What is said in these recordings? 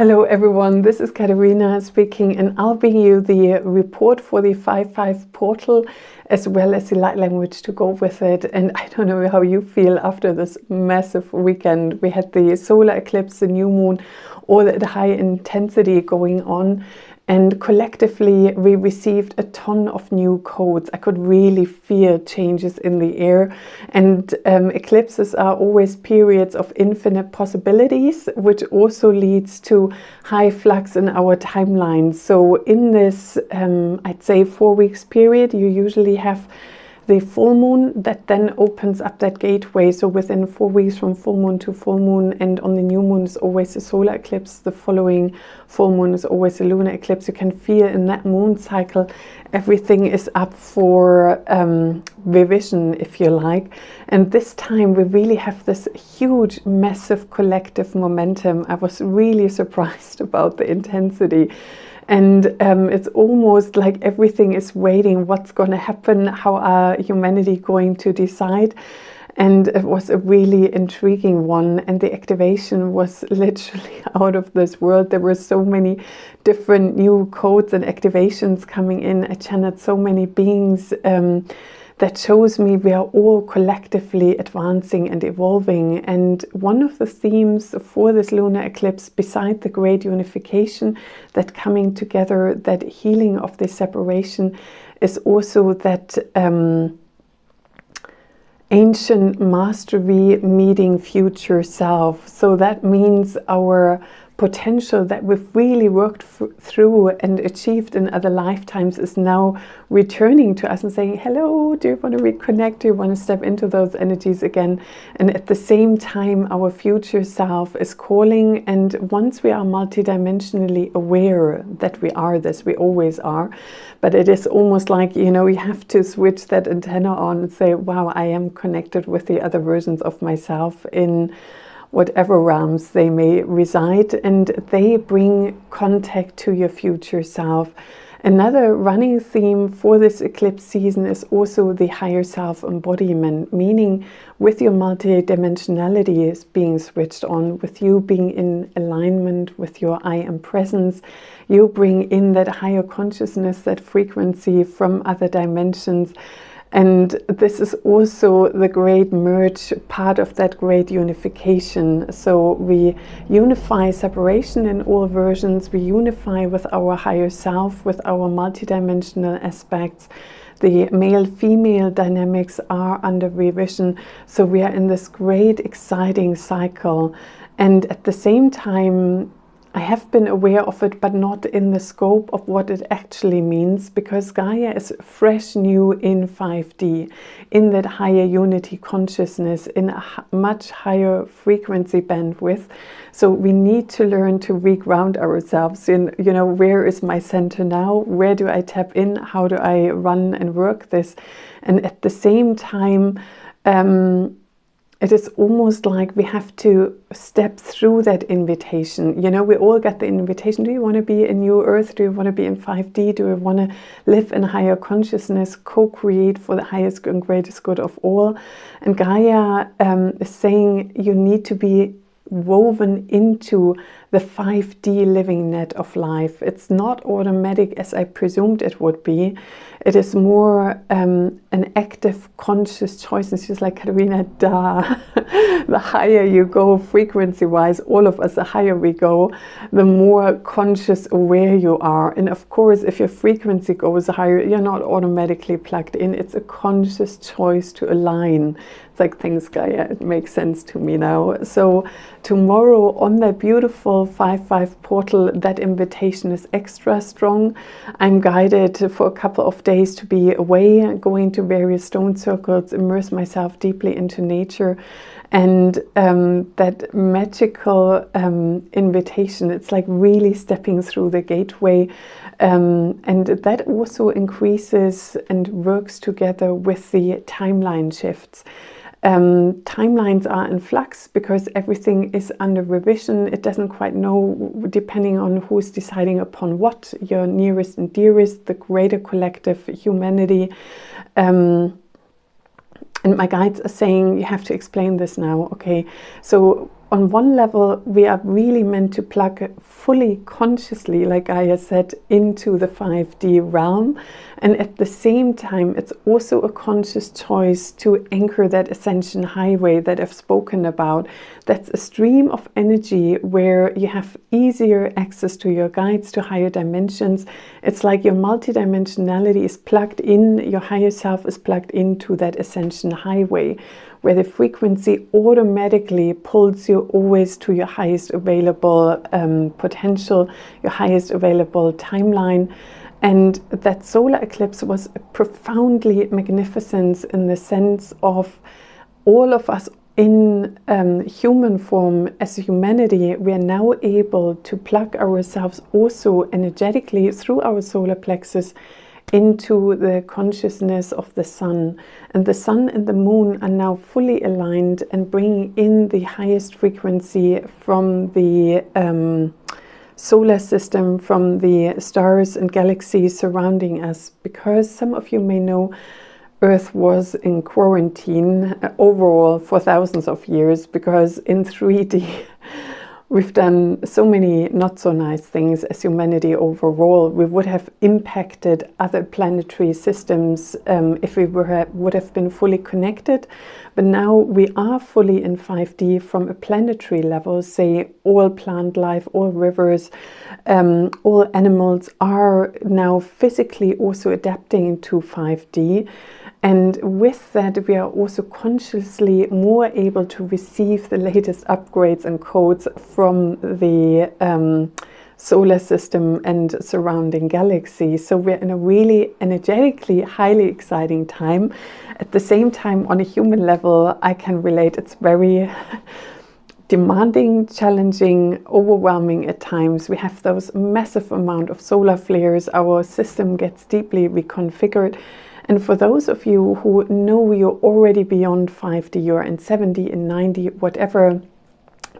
Hello everyone, this is Katerina speaking, and I'll bring you the report for the 5-5 portal as well as the light language to go with it. And I don't know how you feel after this massive weekend. We had the solar eclipse, the new moon, all the high intensity going on. And collectively, we received a ton of new codes. I could really feel changes in the air. And eclipses are always periods of infinite possibilities, which also leads to high flux in our timeline. So in this, I'd say 4 weeks period, you usually have the full moon that then opens up that gateway. So within 4 weeks from full moon to full moon, and on the new moon is always the solar eclipse. The following full moon is always the lunar eclipse. You can feel in that moon cycle, everything is up for revision, if you like. And this time we really have this huge, massive collective momentum. I was really surprised about the intensity. And it's almost like everything is waiting. What's going to happen? How are humanity going to decide? And it was a really intriguing one. And the activation was literally out of this world. There were so many different new codes and activations coming in. I channeled so many beings that shows me we are all collectively advancing and evolving. And one of the themes for this lunar eclipse, beside the great unification, that coming together, that healing of this separation, is also that ancient mastery meeting future self. So that means our potential that we've really worked through and achieved in other lifetimes is now returning to us and saying, hello, do you want to reconnect? Do you want to step into those energies again? And at the same time, our future self is calling. And once we are multidimensionally aware that we are this, we always are, but it is almost like, you know, you have to switch that antenna on and say, wow, I am connected with the other versions of myself in whatever realms they may reside, and they bring contact to your future self. Another running theme for this eclipse season is also the higher self embodiment, meaning with your multidimensionality is being switched on, with you being in alignment with your I am presence, you bring in that higher consciousness, that frequency from other dimensions. And this is also the great merge, part of that great unification. So we unify separation in all versions, we unify with our higher self, with our multidimensional aspects. The male-female dynamics are under revision. So we are in this great, exciting cycle. And at the same time, I have been aware of it, but not in the scope of what it actually means, because Gaia is fresh new in 5D, in that higher unity consciousness, in a much higher frequency bandwidth. So we need to learn to reground ourselves in, you know, where is my center now? Where do I tap in? How do I run and work this? And at the same time, it is almost like we have to step through that invitation. You know, we all got the invitation. Do you want to be in New Earth? Do you want to be in 5D? Do you want to live in higher consciousness, co-create for the highest and greatest good of all? And Gaia is saying you need to be woven into the 5D living net of life. It's not automatic as I presumed it would be. It is more an active, conscious choice. It's just like, Katerina, duh. The higher you go frequency-wise, all of us, the higher we go, the more conscious aware you are. And of course, if your frequency goes higher, you're not automatically plugged in. It's a conscious choice to align. It's like, thanks, Gaia, it makes sense to me now. So tomorrow on that beautiful 5-5 portal, that invitation is extra strong. I'm guided for a couple of days to be away, going to various stone circles, immerse myself deeply into nature. And that magical invitation, it's like really stepping through the gateway. And that also increases and works together with the timeline shifts. Timelines are in flux because everything is under revision. It doesn't quite know, depending on who's deciding upon what, your nearest and dearest, the greater collective humanity. And my guides are saying, you have to explain this now. Okay, so on one level, we are really meant to plug fully consciously, like Gaia said, into the 5D realm. And at the same time, it's also a conscious choice to anchor that Ascension Highway that I've spoken about. That's a stream of energy where you have easier access to your guides, to higher dimensions. It's like your multidimensionality is plugged in, your higher self is plugged into that Ascension Highway, where the frequency automatically pulls you always to your highest available potential, your highest available timeline. And that solar eclipse was profoundly magnificent in the sense of all of us in human form as humanity. We are now able to plug ourselves also energetically through our solar plexus into the consciousness of the sun. And the sun and the moon are now fully aligned and bringing in the highest frequency from the solar system, from the stars and galaxies surrounding us. Because some of you may know, Earth was in quarantine overall for thousands of years, because in 3D we've done so many not so nice things as humanity overall. We would have impacted other planetary systems if we would have been fully connected. But now we are fully in 5D from a planetary level. Say all plant life, all rivers, all animals are now physically also adapting to 5D. And with that, we are also consciously more able to receive the latest upgrades and codes from the solar system and surrounding galaxies. So we're in a really energetically highly exciting time. At the same time, on a human level, I can relate. It's very demanding, challenging, overwhelming at times. We have those massive amount of solar flares. Our system gets deeply reconfigured. And for those of you who know you're already beyond 5D, you're in 7D, in 9D, whatever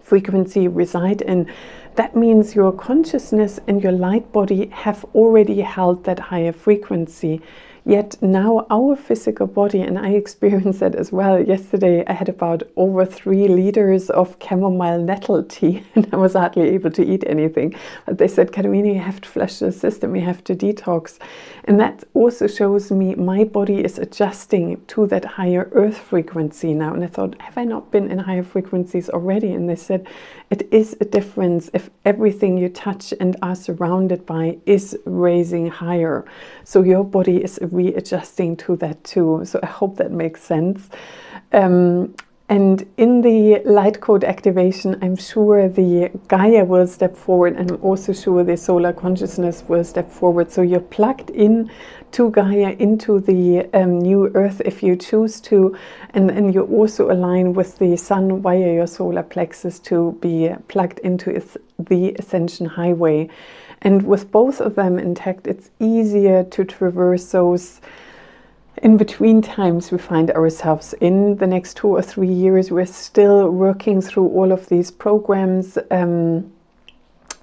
frequency you reside in, that means your consciousness and your light body have already held that higher frequency. Yet now our physical body, and I experienced that as well. Yesterday I had about over 3 liters of chamomile nettle tea and I was hardly able to eat anything. But they said, Katerina, you have to flush the system, you have to detox. And that also shows me my body is adjusting to that higher earth frequency now. And I thought, have I not been in higher frequencies already? And they said, it is a difference if everything you touch and are surrounded by is raising higher. So your body is readjusting to that too. So I hope that makes sense. And in the light code activation, I'm sure the Gaia will step forward, and I'm also sure the solar consciousness will step forward. So you're plugged in to Gaia, into the new earth if you choose to, and you also align with the sun via your solar plexus to be plugged into the Ascension Highway. And with both of them intact, it's easier to traverse those in between times we find ourselves in. The next 2 or 3 years, we're still working through all of these programs.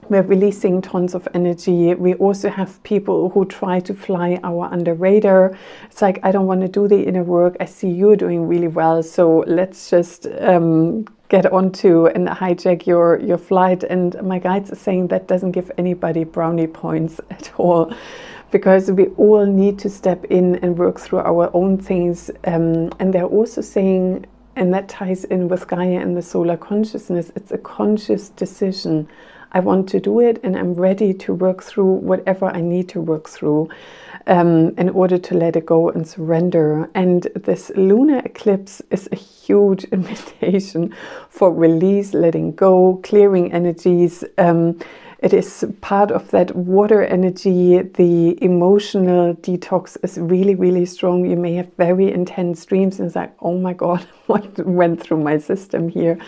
We're releasing tons of energy. We also have people who try to fly our under radar. It's like, I don't want to do the inner work. I see you're doing really well, so let's just get onto and hijack your flight. And my guides are saying that doesn't give anybody brownie points at all, because we all need to step in and work through our own things. And they're also saying, and that ties in with Gaia and the solar consciousness, it's a conscious decision. I want to do it, and I'm ready to work through whatever I need to work through in order to let it go and surrender. And this lunar eclipse is a huge invitation for release, letting go, clearing energies. It is part of that water energy. The emotional detox is really, really strong. You may have very intense dreams and it's like, oh my God, what went through my system here?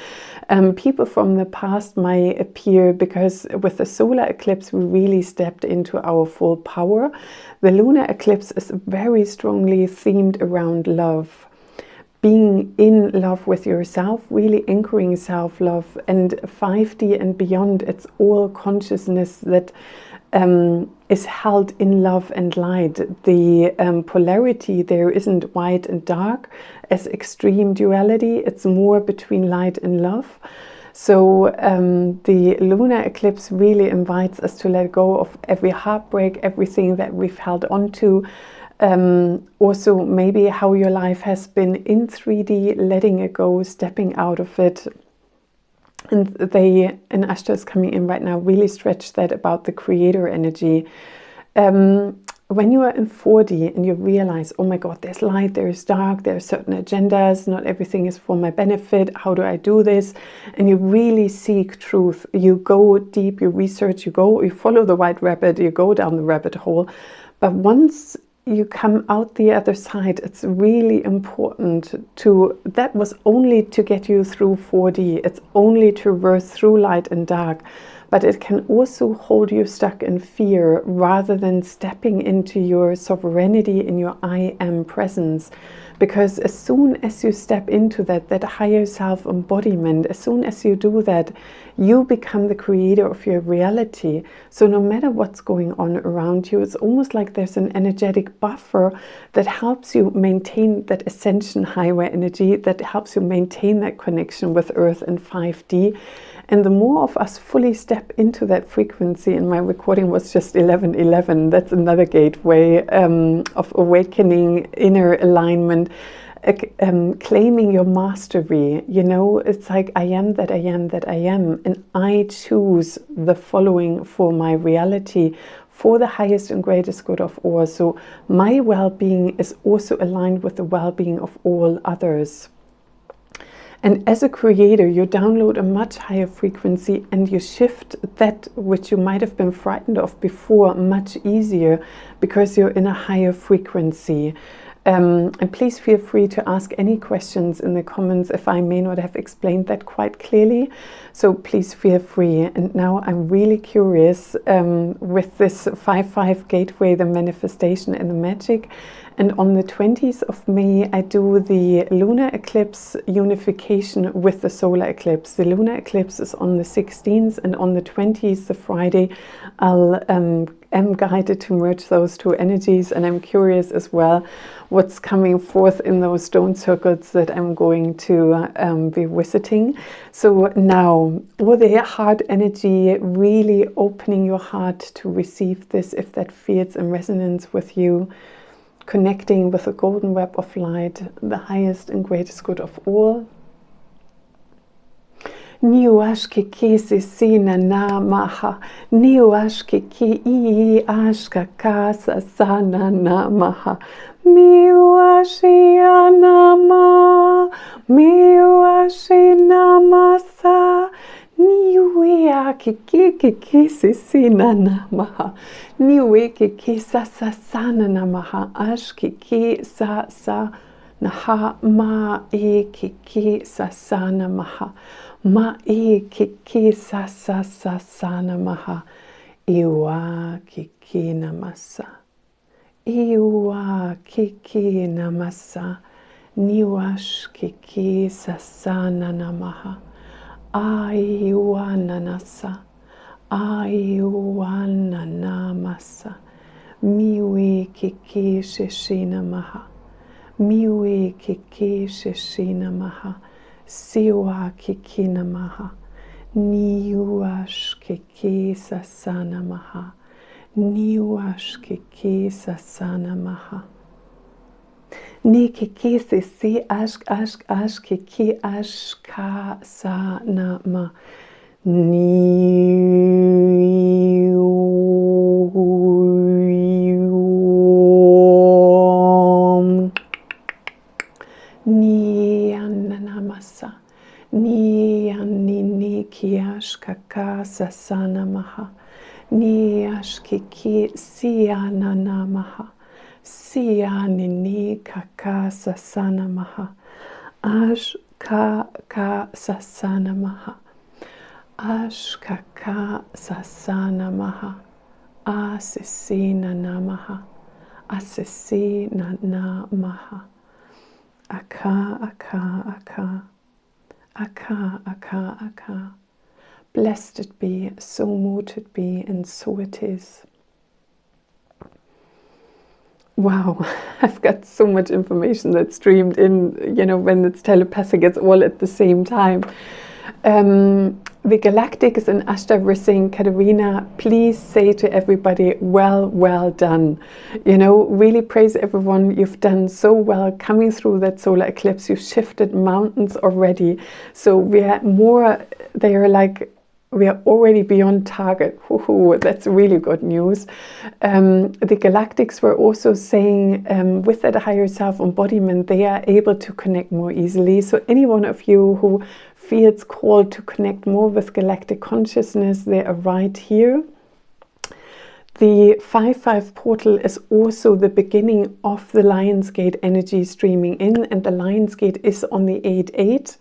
People from the past might appear, because with the solar eclipse, we really stepped into our full power. The lunar eclipse is very strongly themed around love. Being in love with yourself, really anchoring self-love, and 5D and beyond, it's all consciousness that is held in love and light. The polarity there isn't white and dark as extreme duality, it's more between light and love. So the lunar eclipse really invites us to let go of every heartbreak, everything that we've held on to. Also maybe how your life has been in 3D, letting it go, stepping out of it. And Ashta is coming in right now, really stretch that about the creator energy. When you are in 4D and you realize, oh my God, there's light, there's dark, there are certain agendas, not everything is for my benefit, how do I do this? And you really seek truth. You go deep, you research, you follow the white rabbit, you go down the rabbit hole. But once you come out the other side, it's really important that was only to get you through 4D. It's only to traverse through light and dark. But it can also hold you stuck in fear rather than stepping into your sovereignty in your I am presence. Because as soon as you step into that higher self embodiment, as soon as you do that, you become the creator of your reality. So no matter what's going on around you, it's almost like there's an energetic buffer that helps you maintain that Ascension Highway energy, that helps you maintain that connection with Earth and 5D. And the more of us fully step into that frequency, and my recording was just 1111, that's another gateway of awakening, inner alignment, claiming your mastery. You know, it's like I am that I am that I am, and I choose the following for my reality, for the highest and greatest good of all. So my well-being is also aligned with the well-being of all others. And as a creator, you download a much higher frequency and you shift that which you might have been frightened of before much easier because you're in a higher frequency. And please feel free to ask any questions in the comments if I may not have explained that quite clearly. So please feel free. And now I'm really curious with this 5-5 gateway, the manifestation and the magic. And on the 20th of May, I do the lunar eclipse unification with the solar eclipse. The lunar eclipse is on the 16th, and on the 20th, the Friday, I'm guided to merge those two energies, and I'm curious as well what's coming forth in those stone circles that I'm going to be visiting. So now, all the heart energy, really opening your heart to receive this if that feels in resonance with you. Connecting with the golden web of light, the highest and greatest good of all. Niuashke kisi sina namaha, niuashke ki I ashka kasa sana namaha, miuashi anama, miuashi namasa. Niuea kiki sisina namaha, niue kiki sasasana namaha, ash kiki sa naha, ma e kiki sasana maha, ma e kiki sasasana maha, iwa kiki namasa, iwa kiki namasa, niwash kiki sasana namaha. Aiwananasa, aiwananamasa, miwe kiki shishina maha, miwe kiki shishina maha, siwa kiki namaha, niwash kiki sasana maha, niwash kiki sasana maha. Ni kiki si ash kiki ash ka sa na ma ni ananamasa ni anini ki ash ka sa sana maha ni ash kiki si ananamaha. Siya nini kaka sasana maha, ash ka sasana maha, ash kaka sasana maha, asisina namaha, asisina namaha, aka. Blessed it be, so mote it be, and so it is. Wow, I've got so much information that streamed in, you know, when it's telepathic, it's all at the same time. The Galactics and Ashta were saying, Katerina, please say to everybody, well done. You know, really praise everyone. You've done so well coming through that solar eclipse. You've shifted mountains already. So we are more, they are like, we are already beyond target. That's really good news. The Galactics were also saying with that higher self embodiment, they are able to connect more easily. So any one of you who feels called to connect more with galactic consciousness, they are right here. The 5-5 portal is also the beginning of the Lionsgate energy streaming in, and the Lionsgate is on the 8-8.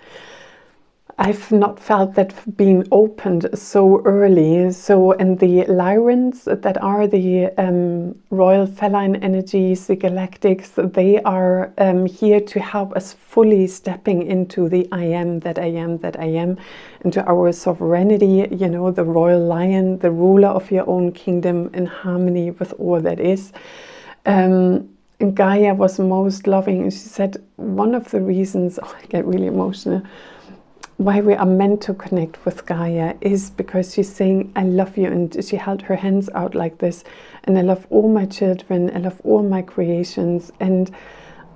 I've not felt that being opened so early. So, and the Lyrans, that are the royal feline energies, the Galactics, they are here to help us fully stepping into the I am, that I am, that I am, into our sovereignty, you know, the royal lion, the ruler of your own kingdom, in harmony with all that is. And Gaia was most loving, and she said, one of the reasons, I get really emotional, why we are meant to connect with Gaia is because she's saying, I love you. And she held her hands out like this. And I love all my children. I love all my creations. And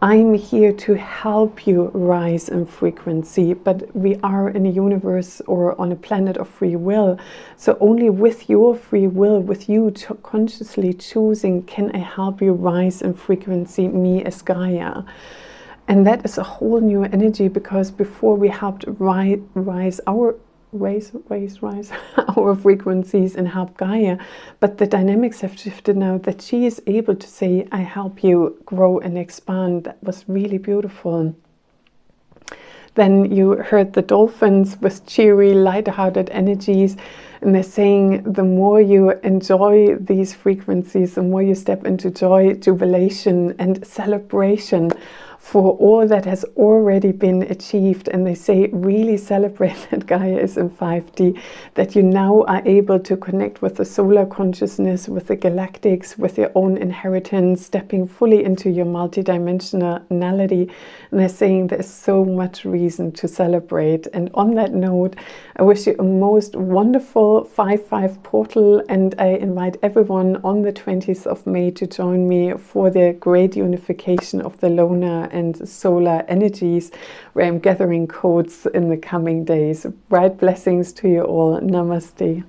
I'm here to help you rise in frequency. But we are in a universe or on a planet of free will. So only with your free will, with you consciously choosing, can I help you rise in frequency, me as Gaia. And that is a whole new energy, because before we helped raise our frequencies and help Gaia, but the dynamics have shifted now that she is able to say, I help you grow and expand. That was really beautiful. Then you heard the dolphins with cheery, light-hearted energies, and they're saying the more you enjoy these frequencies, the more you step into joy, jubilation, and celebration for all that has already been achieved. And they say, really celebrate that Gaia is in 5D, that you now are able to connect with the solar consciousness, with the Galactics, with your own inheritance, stepping fully into your multidimensionality. And they're saying there's so much reason to celebrate. And on that note, I wish you a most wonderful 5-5 portal, and I invite everyone on the 20th of May to join me for the great unification of the lunar and solar energies, where I'm gathering codes in the coming days. Bright blessings to you all. Namaste.